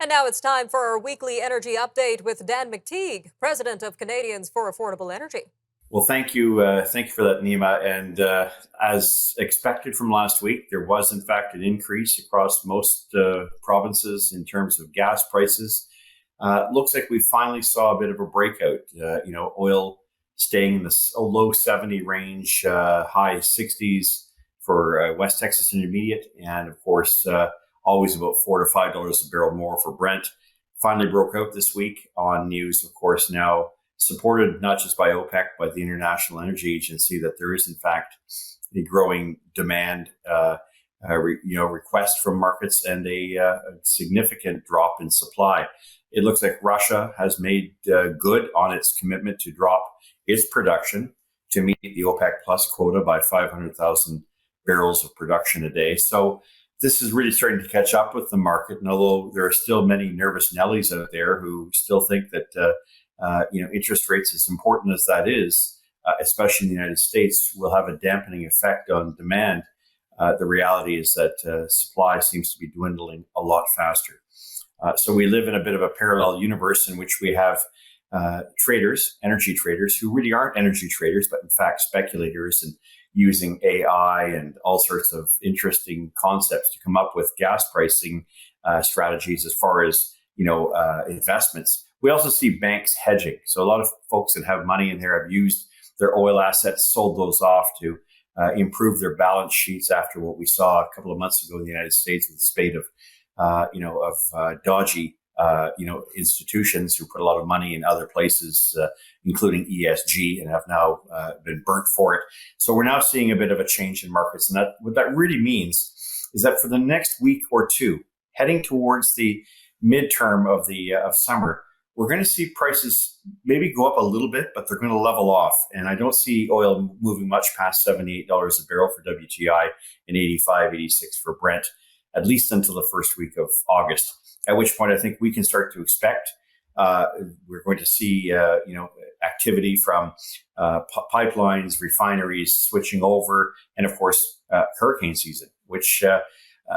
And now it's time for our weekly energy update with Dan McTeague, president of Canadians for Affordable Energy. Well, thank you. Thank you for that, Nima. And as expected from last week, there was, in fact, an increase across most provinces in terms of gas prices. Looks like we finally saw a bit of a breakout. Oil staying in the low 70 range, high 60s for West Texas Intermediate, and of course, always about $4 to $5 a barrel more for Brent. Finally broke out this week on news, of course, now supported not just by OPEC, but the International Energy Agency, that there is, in fact, a growing demand, request from markets and a significant drop in supply. It looks like Russia has made good on its commitment to drop its production to meet the OPEC plus quota by 500,000 barrels of production a day. So this is really starting to catch up with the market. And although there are still many nervous Nellies out there who still think that interest rates, as important as that is, especially in the United States, will have a dampening effect on demand. The reality is that supply seems to be dwindling a lot faster. So we live in a bit of a parallel universe in which we have traders, energy traders, who really aren't energy traders, but in fact speculators and using AI and all sorts of interesting concepts to come up with gas pricing strategies as far as investments. We also see banks hedging. So a lot of folks that have money in there have used their oil assets, sold those off to improve their balance sheets after what we saw a couple of months ago in the United States with the spate of dodgy institutions who put a lot of money in other places, including ESG, and have now been burnt for it. So we're now seeing a bit of a change in markets. And what that really means is that for the next week or two, heading towards the midterm of summer, we're going to see prices maybe go up a little bit, but they're going to level off. And I don't see oil moving much past $78 a barrel for WTI and 85, 86 for Brent, at least until the first week of August, at which point I think we can start to expect we're going to see activity from pipelines, refineries switching over, and of course hurricane season, which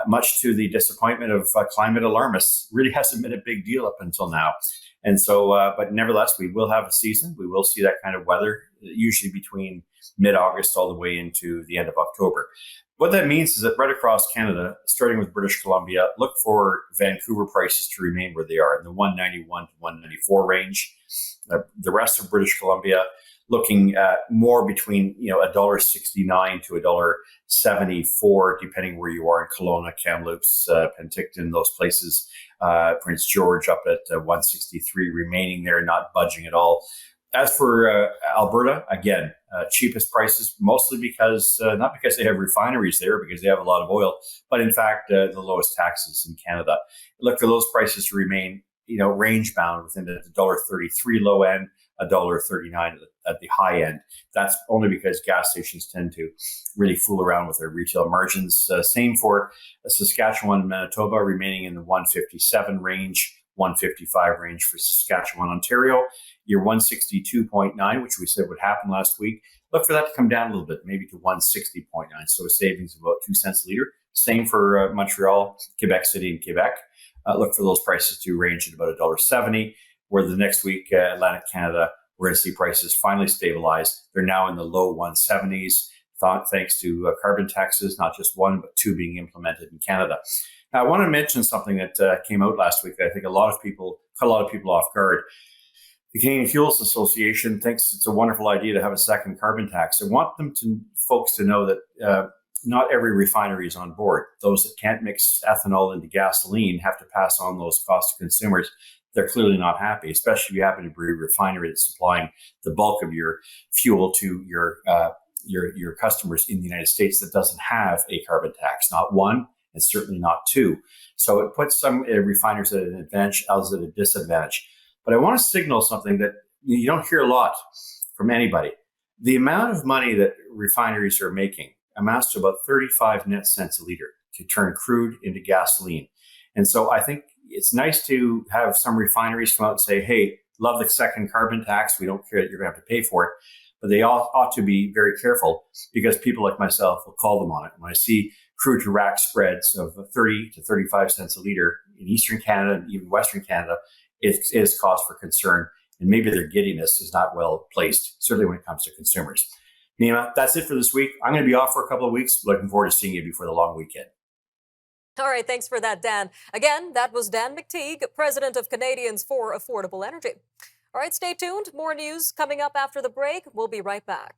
much to the disappointment of climate alarmists really hasn't been a big deal up until now. And so, but nevertheless, we will have a season. We will see that kind of weather, usually between mid-August all the way into the end of October. What that means is that right across Canada, starting with British Columbia, look for Vancouver prices to remain where they are in the 191 to 194 range. The rest of British Columbia looking more between $1.69 to $1.74, depending where you are in Kelowna, Kamloops, Penticton, those places. Prince George up at 163, remaining there, not budging at all. As for Alberta, again, cheapest prices, mostly because not because they have refineries there, because they have a lot of oil, but in fact the lowest taxes in Canada. Look for those prices to remain, range bound within the $1.33 low end, $1.39 at the high end. That's only because gas stations tend to really fool around with their retail margins. Same for Saskatchewan and Manitoba, remaining in the 157 range. 155 range for Saskatchewan, Ontario. Your 162.9, which we said would happen last week, look for that to come down a little bit, maybe to 160.9. So a savings of about 2 cents a liter. Same for Montreal, Quebec City, and Quebec. Look for those prices to range at about $1.70. Where the next week, Atlantic Canada, we're going to see prices finally stabilize. They're now in the low 170s, thanks to carbon taxes, not just one, but two being implemented in Canada. Now, I want to mention something that came out last week that I think caught a lot of people off guard. The Canadian Fuels Association thinks it's a wonderful idea to have a second carbon tax. I want folks to know that not every refinery is on board. Those that can't mix ethanol into gasoline have to pass on those costs to consumers. They're clearly not happy, especially if you happen to be a refinery that's supplying the bulk of your fuel to your customers in the United States that doesn't have a carbon tax, not one, and certainly not two. So it puts some refiners at an advantage, others at a disadvantage. But I want to signal something that you don't hear a lot from anybody. The amount of money that refineries are making amounts to about 35 net cents a liter to turn crude into gasoline. And so I think it's nice to have some refineries come out and say, hey, love the second carbon tax. We don't care that you're going to have to pay for it. But they all ought to be very careful because people like myself will call them on it. When I see crude to rack spreads of 30 to 35 cents a liter, in Eastern Canada and even Western Canada is cause for concern. And maybe their giddiness is not well placed, certainly when it comes to consumers. Nima, that's it for this week. I'm going to be off for a couple of weeks. Looking forward to seeing you before the long weekend. All right, thanks for that, Dan. Again, that was Dan McTeague, president of Canadians for Affordable Energy. All right, stay tuned. More news coming up after the break. We'll be right back.